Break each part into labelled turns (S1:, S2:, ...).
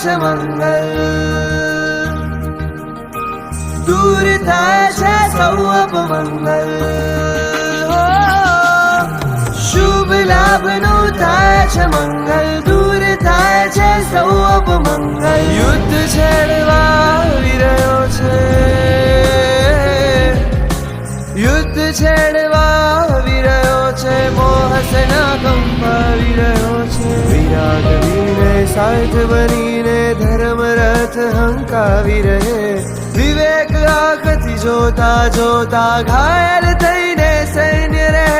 S1: છે મંગલ, દૂર થાય છે સૌ અપમંગલ. શુભ લાભનું થાય છે મંગલ, દૂર થાય છે સૌ અપમંગલ. યુદ્ધ છેડવા આવી રહ્યો છે, યુદ્ધ છેડવા આવી રહ્યો છે, મોહ સે ના કંપાવી રહ્યો છે. વિરાટ વીરે સાથ બનીને ધર્મ રથ હંકાવી રહે, વિવેક આંખથી જોતા જોતા ઘાયલ થઈને સૈન્ય રહે.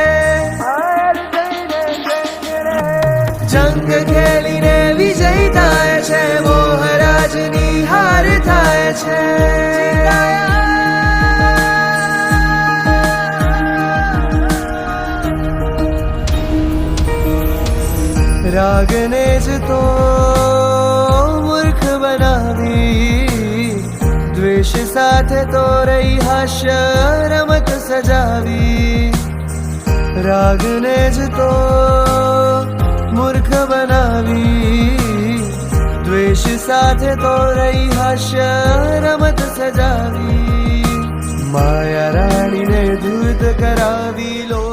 S1: જંગ ખેલીને વિજય થાય છે, મોહરાજની હાર થાય છે. રાગને જ તો મૂર્ખ બનાવી, દ્વેષ સાથે તો રહી હાસ્ય રમત સજાવી. રાગને જ તો મૂર્ખ બનાવી, દ્વેષ સાથે તો રહી હાસ્ય રમત સજાવી. માયા રાણીને ધૂત કરાવી લો